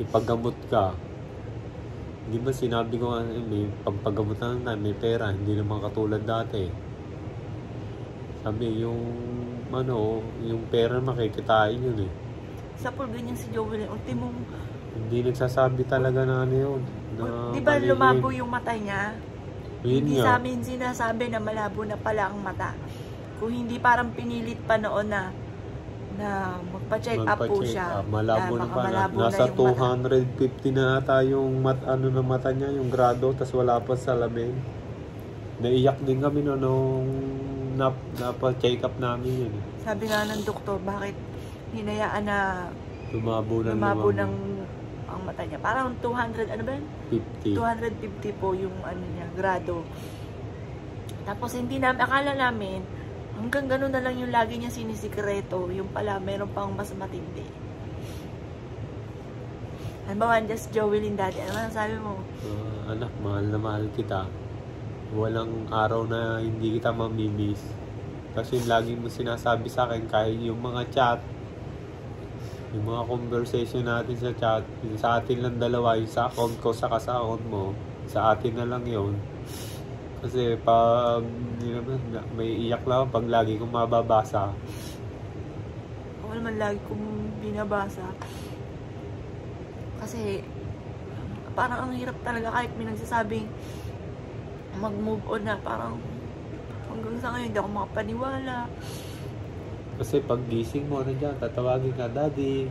ipagamot ka. Hindi ba sinabi ko may pampagamot na may pera, hindi naman katulad dati. Sabi yung yung pera makikitain yun eh. Sa pool ganyan si Joel, ultimong Hindi nagsasabi talaga na ano yun. di ba lumabo yung mata niya? Yun Hindi nga. sa amin sinasabi na malabo na pala ang mata. Kung hindi parang pinilit pa noon na magpa-check up po siya. Malabo na pala. Malabo Nasa na yung 250 na ata yung na mata niya, yung grado, tas wala pa salamin. Naiyak din kami nung napa-check up namin yun. Sabi nga ng doktor, bakit hinayaan na lumabo ng ang mata niya. Parang 200, ano ba yun? 50. 250 po yung ano niya, grado. Tapos hindi namin, akala namin, hanggang gano'n na lang yung lagi niya sinisikreto. Yung pala, meron pang mas matindi. Halimbawa, just Joelyn dati. Ano sabi mo? Anak, mahal na mahal kita. Walang araw na hindi kita mamimiss. Kasi lagi mo sinasabi sa akin, kahit yung mga chat, yung mga conversation natin sa chat, yung sa atin lang dalawa, yung sa account ko, saka sa account mo, sa atin na lang yun. Kasi pag may iyak lang pag lagi kong mababasa. Ako naman lagi kong binabasa. Kasi parang ang hirap talaga kahit may nagsasabing mag-move on na, parang hanggang sa ngayon hindi ako makapaniwala. Kasi pag gising mo na dyan, tatawagin ka, Daddy,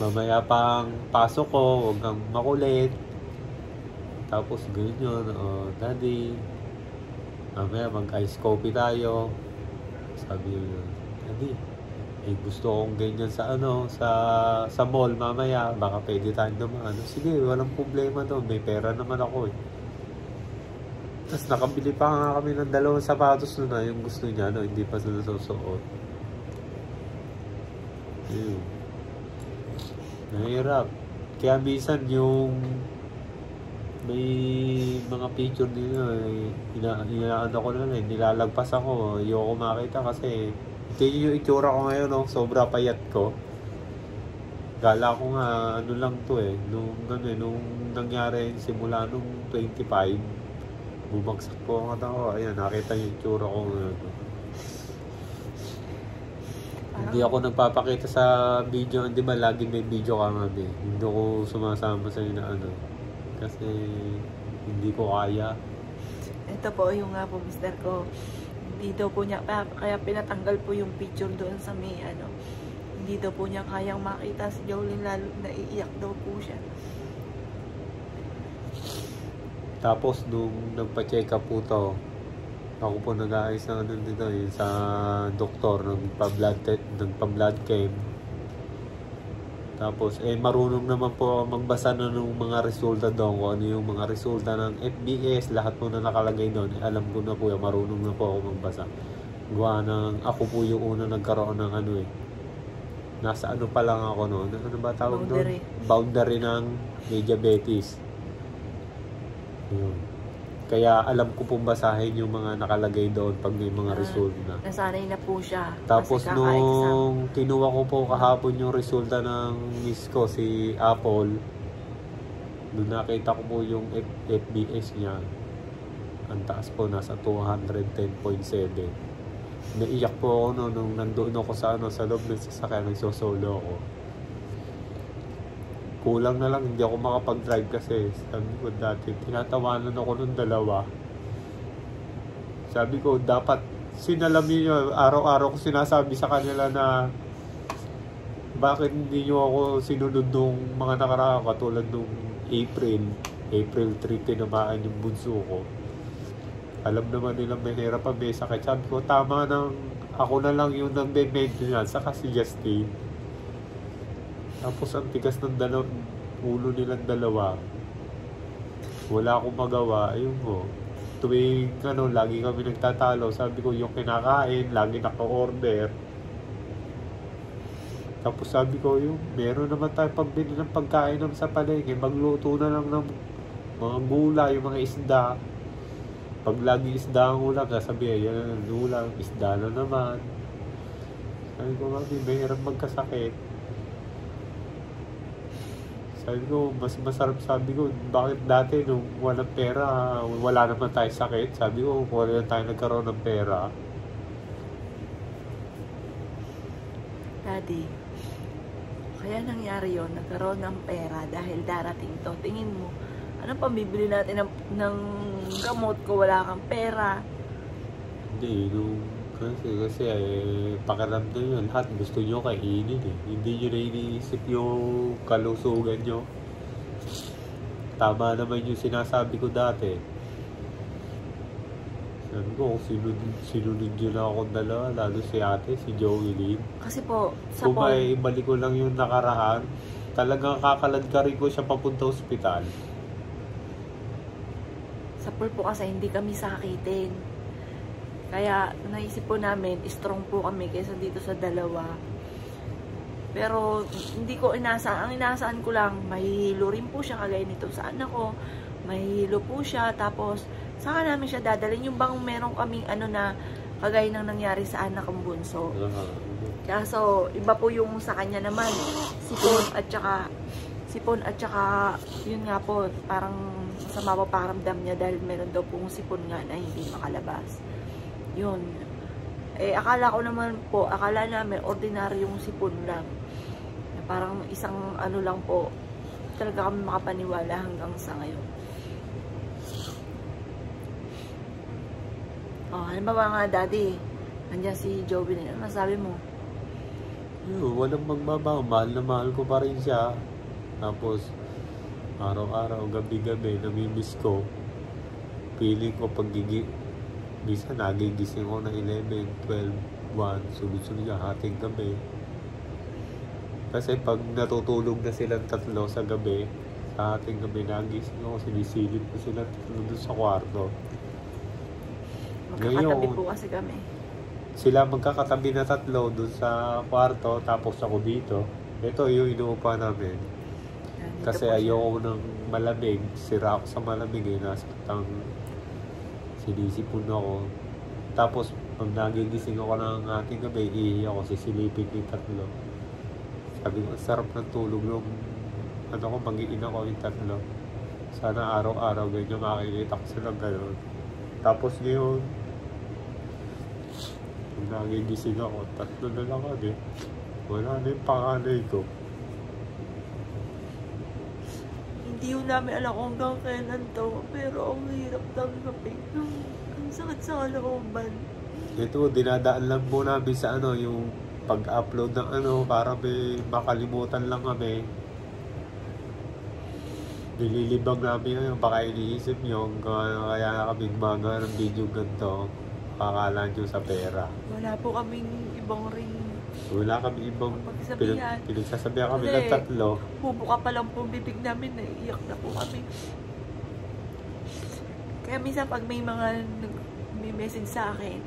mamaya pang pasok ko, huwag kang makulit. Tapos ganyan, Daddy, mamaya mag-ice coffee tayo. Sabi yun, Daddy, gusto kong ganyan sa sa mall mamaya, baka pwede tayong dumaan. Sige, walang problema to, may pera naman ako eh. Tapos nakabili pa nga kami ng 2 sapatos na yung gusto niya, hindi pa sa nasusuot. Ayun. Nahirap. Kaya minsan yung may mga picture nila inaano ko na nilalagpas ako. Ayoko makita kasi ito yung itsura ko ngayon, sobra payat ko. Gala ko nga ano lang to nung nangyari simula nung 25, bumagsak po ang katawan ko. Ayan, nakita yung itsura ko ngayon. Hindi ako nagpapakita sa video, hindi ba lagi may video ka nga hindi ko sumasama sa na kasi hindi ko kaya. Ito po yung nga po mister ko, hindi daw po niya, kaya pinatanggal po yung picture doon sa may hindi daw po niya kayang makita si Jolene, lalo naiiyak daw po siya. Tapos nung nagpa-check up po to, ako po nag-aayos na dito sa doktor, nagpa-blood chem. Tapos marunong naman po magbasa na ng mga resulta doon, kung ano yung mga resulta ng FBS, lahat po na nakalagay doon. Alam ko na po marunong na po ako magbasa. Gawa ng ako po yung una nagkaroon ng nasa pa lang ako noon. Ano ba tawag doon? Boundary ng may diabetes. Yun. Kaya alam ko pong basahin yung mga nakalagay doon pag may mga result na. Nasanay na po siya. Tapos nung kinuha ko po kahapon yung resulta ng miss ko, si Apple, nung nakita ko po yung FBS niya, ang taas po, nasa 210.7. Naiyak po ako nung nandoon ako sa loob ng sasakyan, nagsosolo ako. Kulang na lang, hindi ako makapag-drive kasi sabi ko dati, tinatawanan ako ng 2. Sabi ko, dapat sinalamin nyo, araw-araw ko sinasabi sa kanila na bakit hindi nyo ako sinunod nung mga nakaraan, katulad nung April 3, tinamaan yung bunso ko. Alam naman nila may hirap pa, may sakit. Sabi ko, tama nang ako na lang yung nang-maintenance, saka si Justine. Tapos ang tigas ng ulo nilang 2. Wala akong magawa. Ayun mo. Tuwing lagi kami nagtatalo. Sabi ko yung kinakain, lagi naka-order. Tapos sabi ko yung meron naman tayo pambili ng pagkain sa palengke. Magluto na lang ng mga gulay, yung mga isda. Pag lagi isda ang ulam, sabi yan ang ulam, isda na naman. Sabi ko, may hirap magkasakit. Sabi ko, mas masarap, sabi ko, bakit dati nung walang pera, wala naman tayo sakit. Sabi ko, kung wala tayo nagkaroon ng pera. Daddy, kaya nangyari yon, nagkaroon ng pera dahil darating to. Tingin mo, ano pambibili natin ng gamot ko wala kang pera? Hindi, kasi pakiramdam nyo, lahat gusto nyo kainin eh. Hindi nyo na iniisip yung kalusugan nyo. Tama naman yung sinasabi ko dati. Sabi ko, sinunod nyo na akong dalawa, lalo si ate, si Joey Lynn. Kasi po, sa Kung may ibalik ko lang yung nakaraan, talagang kakalad ka rin ko siya papunta ospital. Sa pool po kasi hindi kami sakitin. Kaya naisip po namin, strong po kami kaysa dito sa dalawa. Pero hindi ko inasaan. Ang inasaan ko lang, mahihilo rin po siya kagaya nito sa anak ko. Mahihilo po siya. Tapos, saka namin siya dadalhin. Yung bang meron kaming ano na kagaya ng nangyari sa anak kong bunso. Kaso, iba po yung sa kanya naman. Sipon at saka yun nga po, parang masama po pakiramdam niya dahil meron daw pong sipon nga na hindi makalabas. Yun. Akala namin ordinaryong sipon lang. Parang isang ano lang po, talaga kami makapaniwala hanggang sa ngayon. Halimbawa nga, Daddy, nandiyan si Joey, ano masabi mo? Walang magbabago, mahal na mahal ko pa rin siya. Tapos, araw-araw, gabi-gabi, namimiss ko. Feeling ko minsan nagigising ko na 11, 12, 1, sunod-sunod siya, hating gabi. Kasi pag natutulog na silang tatlo sa gabi, sa hating gabi, nagising ako, sinisilip ko silang tatlo doon sa kwarto. Magkakatabi po kasi kami. Sila magkakatabi na tatlo doon sa kwarto, tapos ako dito. Ito yung inuupa namin. Kasi ayoko ng malamig, sira ako sa malamig nasaktan, sinisipon ako. Tapos pag nagigising ako ng ating gabi, iihi ako, sisilipin yung tatlo. Sabi ko, sarap ng tulog nung mag-iina ko yung tatlo. Sana araw-araw ganyan makikita ko sila gano'n. Tapos ngayon, pag nagigising ako, tatlo na lang kami. Wala na yung panganay ko. Hindi yun namin alam kung hanggang kailan to, pero ang hirap tanggapin. Ang sakit sa kalooban. Ito, dinadaan lang po namin sa yung pag-upload ng para may makalimutan lang kami. Nililibang namin baka iniisip nyo, kaya kami gumagawa ng video ganito, akala nyo sa pera. Wala po kaming ibang ring. Wala kami ibang pinagsasabihan kami ng tatlo. Bubuka pa lang po bibig namin, naiiyak na po kami. Kaya minsan pag may may message sa akin,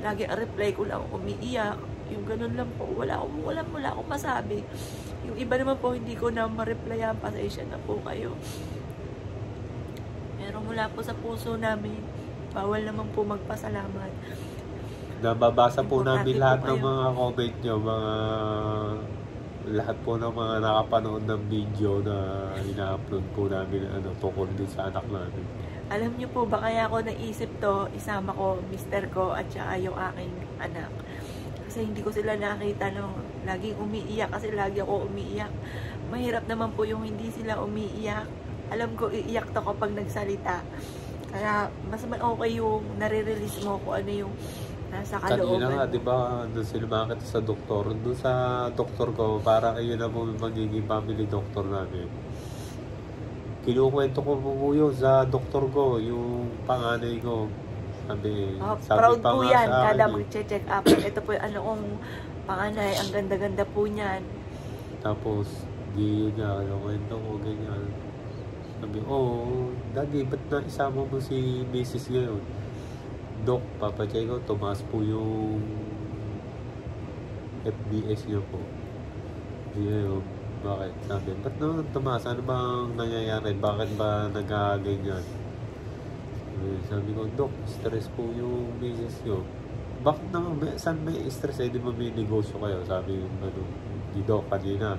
lagi ang reply ko lang, umiiyak. Yung ganun lang po, wala akong masabi. Yung iba naman po, hindi ko na ma-replyan, pasensya na po kayo. Pero mula po sa puso namin, bawal naman po magpasalamat. Nababasa po namin lahat po ng mga comment nyo, lahat po ng mga nakapanood ng video na ina-upload po namin tungkol din sa anak namin. Alam nyo po ba kaya ako naisip to, isama ko, mister ko, at saka yung aking anak. Kasi hindi ko sila nakita laging umiiyak kasi lagi ako umiiyak. Mahirap naman po yung hindi sila umiiyak. Alam ko iiyak to kapag nagsalita. Kaya mas okay yung nare-release mo kung ano yung nasa kalooban. Kanina nga, di ba, doon sila makakita sa doktor. Doon sa doktor ko, parang ayun na po magiging family doctor namin. Kinukwento ko po yun sa doktor ko, yung panganay ko. Sabi proud pa po nga yan, sa akin, kada mag-check up. Ito po yung kong panganay, ang ganda-ganda po niyan. Tapos, di yun niya, kwento ko, ganyan. Sabi, Daddy, ba't na isama mo si Mrs. ngayon? Dok, papacheck ko, tumaas po yung FBS niyo po. Ngayon, bakit? Sabi, ba't naman tumaas? Ano bang nangyayari? Bakit ba nag-ganyan? Sabi ko, Dok, stress po yung business nyo. Bakit naman, saan may stress? Di ba may negosyo kayo? Sabi yung ni Dok kanina.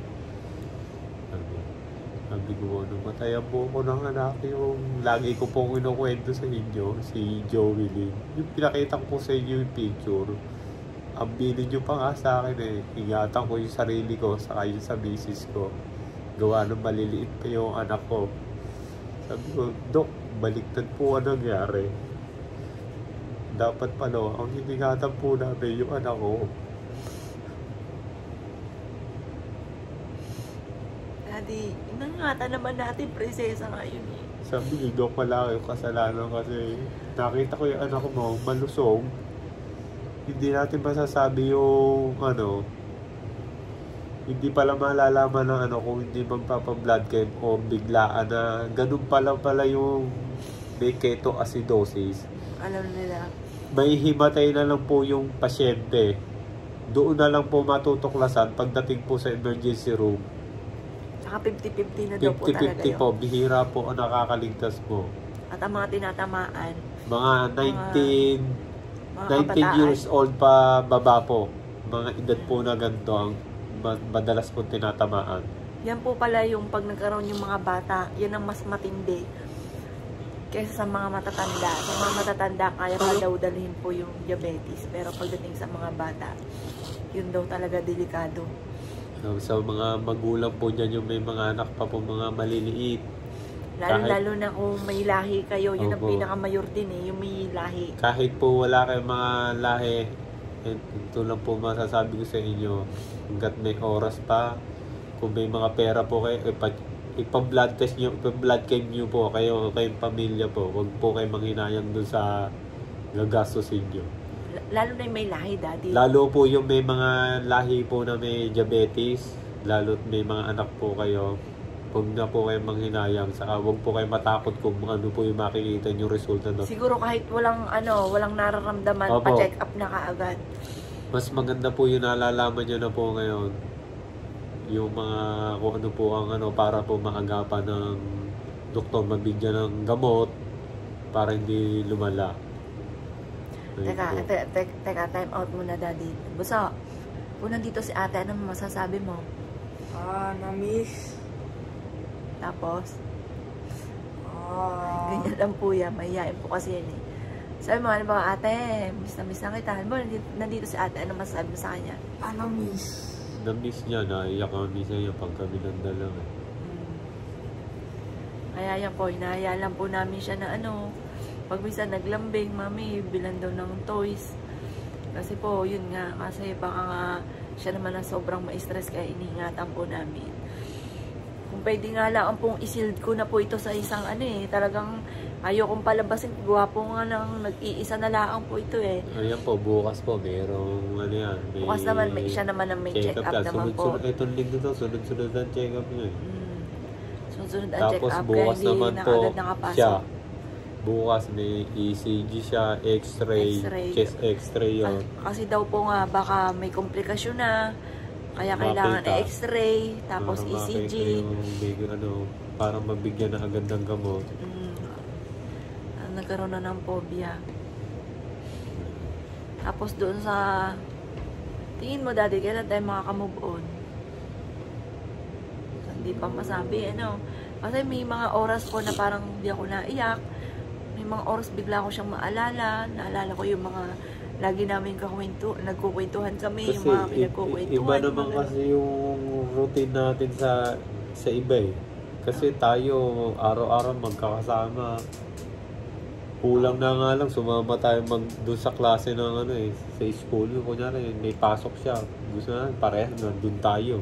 Sabi ko, namatayan po ako ng anak, yung lagi ko pong kinukwento sa inyo, si Joey Lynn. Yung pinakita ko po sa inyo yung picture, ang bilin nyo pa nga sa akin eh. Ingatan ko yung sarili ko, saka yung sa misis ko. Gawa ng maliliit pa yung anak ko. Sabi ko, Dok, baliktad po ang nangyari. Dapat pala, ang hiningatan po namin yung anak ko. Daddy, inangatan naman natin, prinsesa ngayon eh. Sabi ni Dok, wala yung kasalanan kasi nakita ko yung anak mo malusog. Hindi natin masasabi yung hindi pala malalaman ng kung hindi magpapa-blood chem o biglaan na ganun pala yung may ketoacidosis. Alam nila. May himatay na lang po yung pasyente. Doon na lang po matutuklasan pagdating po sa emergency room. Saka 50-50 na daw po talaga 50-50 po, bihira po ang nakakaligtas po. At ang mga tinatamaan, Mga 19 kabataan. years old pa baba po. Mga edad po na ganito ang madalas po tinatamaan. Yan po pala yung pag nagkaroon yung mga bata, yan ang mas matindi kaysa sa mga matatanda. Sa mga matatanda, kaya pa daw dalhin po yung diabetes. Pero pagdating sa mga bata, yun daw talaga delikado. So, sa mga magulang po dyan, yung may mga anak pa po mga maliliit. Lalo na kung may lahi kayo, yun ang Opo. pinakamayor din eh, yung may lahi. Kahit po wala kayong mga lahi, ito lang po masasabi ko sa inyo, hanggat may oras pa, kung may mga pera po kayo, ipa-blood test nyo, ipa-blood chem nyo po, kayong pamilya po, huwag po kayo manghinayang dun sa gagastusin nyo. Lalo na yung may lahi, Daddy. Lalo po yung may mga lahi po na may diabetes, lalo't may mga anak po kayo, huwag na po kayo manghinayang, saka huwag po kayo matakot kung ano po yung makikita nyo resulta doon. Siguro kahit walang nararamdaman, Opo. pa-check up na kaagad. Mas maganda po yung nalalaman nyo na po ngayon. Yung mga kung ano po ang para po maagapan ng doktor, mabigyan ng gamot para hindi lumala. Ayun po. Teka, time out muna, Daddy. Buso, kung nandito si ate, ano masasabi mo? Na-miss. Tapos, ganyan lang po yan. Mahihain po kasi yan eh. Sabi mo, ano ba, ate, miss na kita. Ano ba, nandito si ate, ano masasabi mo sa kanya? Na-miss. Na-miss niya, naiyak kami sa iyo pag kami nandala. Kaya yan po, hinahayaan lang po namin siya na pag minsan naglambing, mami, bilan daw ng toys. Kasi po, yun nga, kasi baka nga siya naman na sobrang ma-stress kaya iniingatan po namin. Kung pwede nga lang pong isild ko na po ito sa isang talagang ayokong palabasin. Gwapo nga lang, nag-iisa na lang po ito eh. Ayan po, bukas po, merong yan. Bukas naman, siya naman ang may check-up naman po. Sunod-sunod, itong linggo to, sunod-sunod ang check-up niya eh. Sunod ang Tapos check-up, kaya bukas hindi naman na po agad nakapasok. siya. Bukas may ECG siya, X-ray, chest X-ray yun. Kasi daw po nga, baka may komplikasyon na. Kaya kailangan Makita. X-ray, tapos Para ECG. makita yung para mabigyan ng agad ng gamot. Nagkaroon na ng phobia. Tapos doon sa... Tingin mo, Daddy, kailan tayo makaka-move on? Hindi pa masabi, Kasi may mga oras po na parang hindi ako naiyak. May mga oras bigla ko siyang maalala. Naalala ko yung mga lagi namin nagkukwentuhan kami, Kasi yung mga pinagkukwentuhan. iba naman kasi yung routine natin sa iba eh. Kasi tayo araw-araw magkakasama. Kulang na nga lang sumama tayo doon sa klase ng sa school. Kunyari may pasok siya. Gusto na parehas nandun tayo.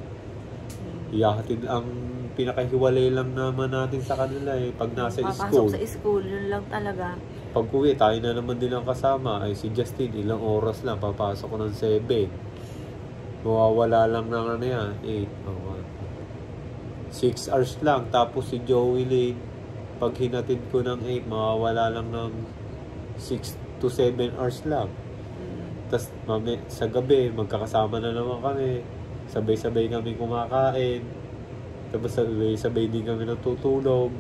Iyahatid ang pinakahiwalay lang naman natin sa kanila eh pag nasa school. Papasok sa school, yun lang talaga. Pag uwi, tayo na naman din ang kasama. Ay si Justin, ilang oras lang, papasok ko ng 7. Mawawala lang ng 8. 6 hours lang. Tapos si Joey Lynn, pag hinatid ko ng 8, mawawala lang ng 6 to 7 hours lang. Tapos sa gabi, magkakasama na naman kami. Sabay-sabay kami kumakain. Tapos sabay din kami natutulog.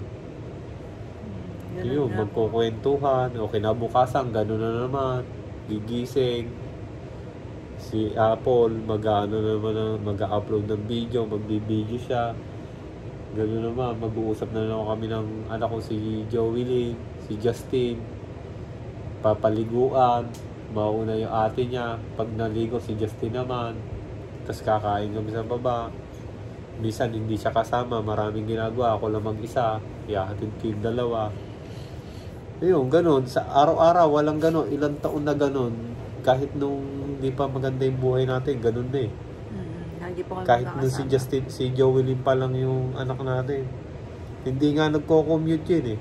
Yun, magkukwentuhan. O kinabukasan, gano'n na naman. Gigising. Si Apple, mag-upload ng video, magbibideo siya. Gano'n naman, mag-uusap na lang kami ng anak ko si Joey Lynn, si Justin. Papaliguan, mauna yung ate niya. Pag naligo si Justin naman, tapos kakain kami sa baba. Minsan hindi siya kasama, maraming ginagawa, ako lang mag-isa, ihahatid ko yung dalawa. Ayun, ganun. Sa araw-araw, walang ganun. Ilang taon na ganun. Kahit nung hindi pa maganda yung buhay natin, ganun na eh. Lagi po kami Kahit nung si magkakasama. Justin, si Joey Lynn pa lang yung anak natin. Hindi nga nagko-commute yun eh.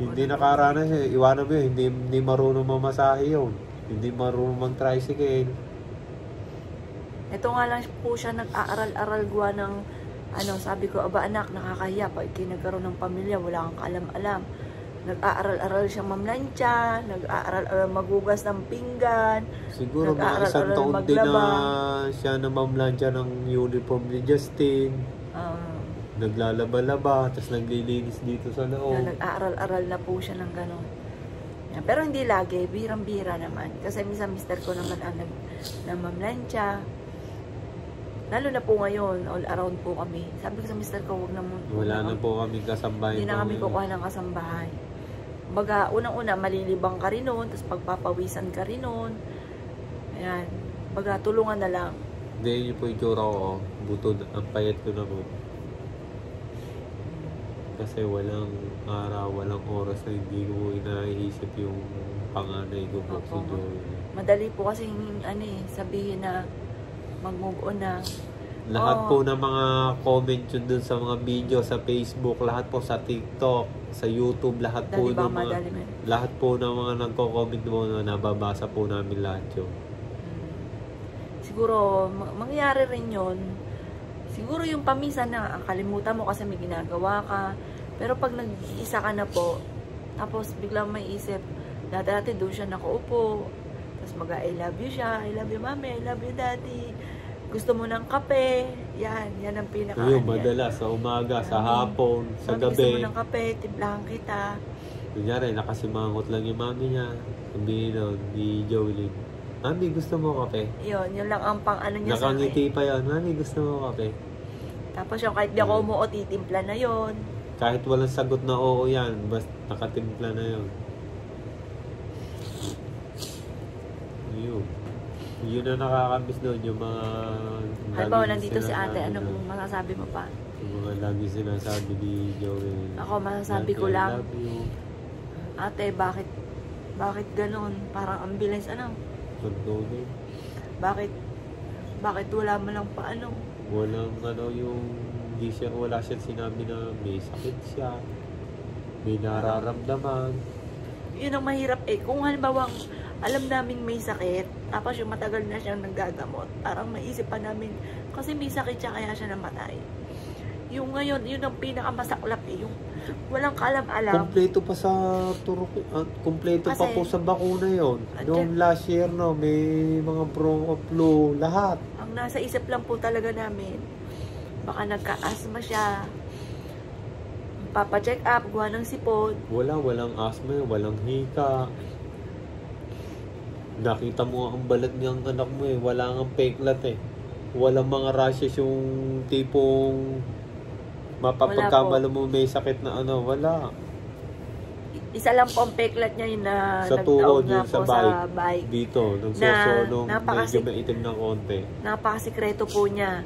Hindi nakaranas eh. Iwanan mo yun, hindi marunong mamasahe yun. Hindi marunong mag-tricycle. Ito nga lang po siya nag-aaral-aral gawa ng sabi ko, aba anak, nakakahiya pag nagkaroon ng pamilya, wala kang kaalam-alam. Nag-aaral-aral siya mamlansya, nag-aaral-aral magugas ng pinggan, Siguro mga nag-aaral-aral isang taon din na maglaba. siya na mamlansya ng uniform ni Justin. Naglalaba-laba, tapos naglilinis dito sa na loob. nag-aaral-aral na po siya ng gano'n. Yan. Pero hindi lagi, birang-bira naman. Kasi minsan mister ko naman ang namamlansya. Lalo na po ngayon, all around po kami. Sabi ko sa mister ko, huwag na mo. Wala na po kami kasambahay. Hindi na kami kukuha ng kasambahay. Baga, unang-una, malilibang ka rin nun, tapos pagpapawisan ka rin nun. Ayan. Baga, tulungan na lang. Hindi, yun po yung tsura ko. Butod, ang payat ko na po. Kasi walang araw, walang oras na hindi ko inaisip yung panganay ko po si Opo. Joey. Madali po kasi sabihin na mag-move on na. Lahat Oo. po ng mga comment yun dun sa mga video sa Facebook, lahat po sa TikTok, sa YouTube, lahat po Dali ba ng mga madali man? lahat po ng mga nagko-comment mo na nababasa po namin lahat yun. Siguro, mangyayari rin yun. Siguro yung paminsan na kalimutan mo kasi may ginagawa ka. Pero pag nag-iisa ka na po, tapos biglang may isip, dati doon siya nakaupo. Tapos I love you siya. I love you mami, I love you daddy. Gusto mo ng kape. Yan ang pinaka. Ayun, madalas sa umaga, sa hapon, sa Mami, gusto mo gabi. ng kape, timplahan kita. Kunyari, nakasimangot lang yung mami niya. Sabihin nun, ni Jolene, Mami, gusto mo kape? Yun lang ang niya sa akin. Nakangiti pa yun, Mami, gusto mo kape? Tapos yung kahit di ako umuot, titimpla na yon. Kahit walang sagot na oo yan, basta nakatimpla na yun. Yun na nakakamiss doon, yung mga... Halimbawa, laging nandito si ate, sinasabi ano na- mong masasabi mo pa? Yung mga lagi sinasabi ni Joey. Ako, masasabi ko "Ate, I lang, love you." ate, bakit ganun? Parang ambulance, Pagdunod. Bakit wala mo lang pa Walang yung... Wala siya sinabi na may sakit siya. May nararamdaman. Yun ang mahirap kung halimbawa, alam namin may sakit, tapos yung matagal na siyang naggagamot, parang maisip pa namin, kasi may sakit siya kaya siya namatay. Yung ngayon, yun ang pinakamasaklap yung walang kalam-alam. Kompleto pa sa kompleto pa Kasi- po sa bakuna yon. Noong last year, no, may mga bronco flu, lahat. Ang nasa isip lang po talaga namin, baka nagka-asthma siya, papacheck up, gawa ng sipon. Walang asthma, walang hika. Nakita mo ang balat niyang anak mo wala nga peklat Walang mga rashes yung tipong mapapagkamala mo may sakit na wala. Isa lang po ang peklat niya yung na Sa tuhod, na yun sa po bike. Dito, nagsosolong medyo napakasik- maitim ng konti. Napakasikreto po niya.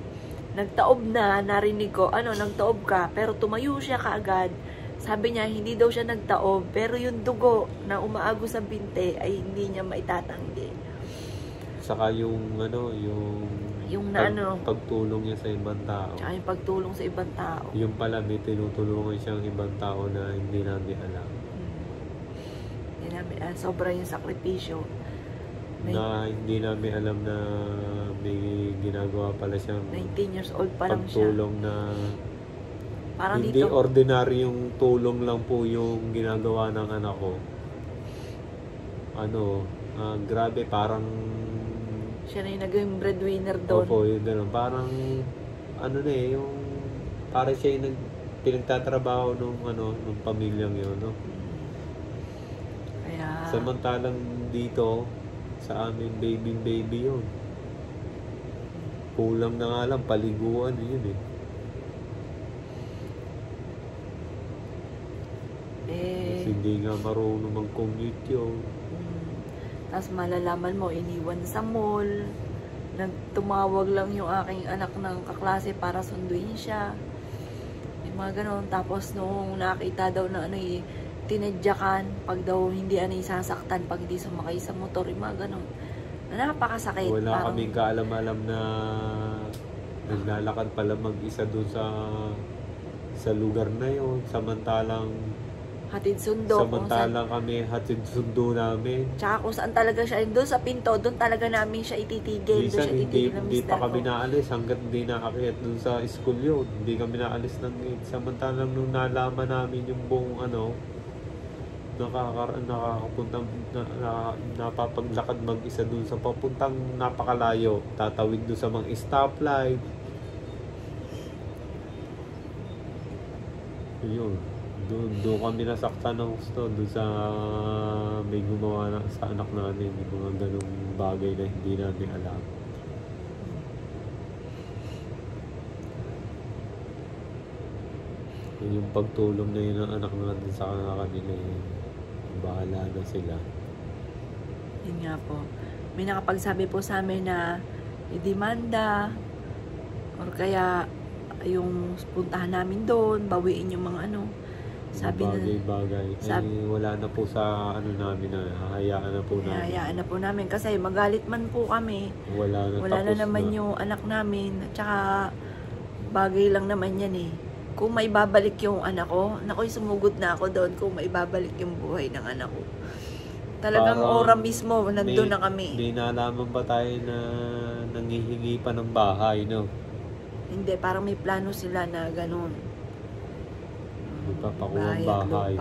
Nagtaob na, narinig ko, nagtaob ka, pero tumayo siya kaagad. Sabi niya, hindi daw siya nagtaob, pero yung dugo na umaago sa binte ay hindi niya maitatanggi. Saka yung pagtulong niya sa ibang tao. Tsaka yung pagtulong sa ibang tao. Yung pala may tinutulungan siyang ibang tao na hindi namin alam. Hindi namin, sobra yung sakripisyo. Na hindi namin alam na may ginagawa pala siyang 19 years old pa lang siya. pagtulong na Parang hindi dito, ordinary yung tulong lang po yung ginagawa ng anak ko. Grabe, parang siya na yung naging breadwinner doon. opo, yung gano'n. Parang yung parang siya yung pinagtatrabaho nung pamilyang yun, no? Kaya, Samantalang dito, sa amin, baby yun. Kulang na nga lang, paliguan yun . hindi nga marunong mag-commute yun. Tapos malalaman mo, iniwan sa mall. Nagtumawag lang yung aking anak ng kaklase para sunduin siya. Yung mga ganon. Tapos nung nakita daw na tinadyakan, pag daw hindi sasaktan, pag hindi sumakay sa motor, yung mga ganon. Napakasakit. Wala kaming kaalam-alam na naglalakad pala mag-isa doon sa lugar na yon, samantalang hatid sundo. Kami hatid sundo namin. Tsaka kung saan talaga siya, doon sa pinto, doon talaga namin siya ititigil. Minsan hindi pa kami naalis hanggat hindi nakakit doon sa school yun. Hindi kami naalis ng gate. Samantalang nung nalaman namin yung buong napapaglakad mag-isa doon sa papuntang napakalayo, tatawid doon sa mga stoplight. Yun, doon kami nasaktan ng gusto, doon sa may gumawa sa anak namin, yung mga ganung bagay na hindi namin alam. Yung pagtulong na yun ng anak natin sa kanila, bahala na sila. Yun nga po. May nakapagsabi po sa amin na idemanda or kaya yung puntahan namin doon, bawiin yung mga sabi bagay. Wala na po sa namin na hahayaan na po namin. Hahayaan na po namin kasi magalit man po kami. Wala na naman yung anak namin. At saka bagay lang naman yan eh. Kung may babalik yung anak ko, sumugod na ako doon kung may babalik yung buhay ng anak ko. Talagang ora mismo, nandun na kami. May nalaman ba tayo na nangihingi pa ng bahay, no? Hindi, parang may plano sila na ganun. Magpapakuha ng bahay.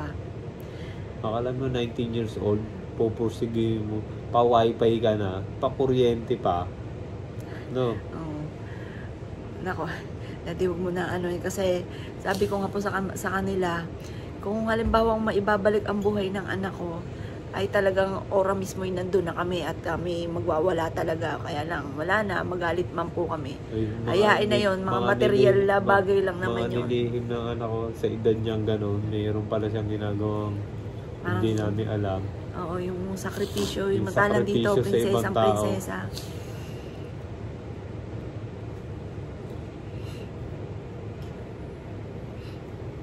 Akala mo 19 years old, pupursige mo, pa-wifi ka na, pa-kuryente pa. No? Oo. Nako, dati huwag mo na kasi sabi ko nga po sa kanila, kung halimbawa maibabalik ang buhay ng anak ko, ay talagang ora mismo yung nandun na kami at kami magwawala talaga. Kaya lang, wala na, magalit man po kami. Hayain na yun, mga material na bagay lang naman yun. Mga nilihim ng anak ko sa edad niyang gano'n, mayroon pala siyang ginagawang hindi namin alam. Oo, yung sakripisyo, yung matalang dito, prinsesang prinsesa.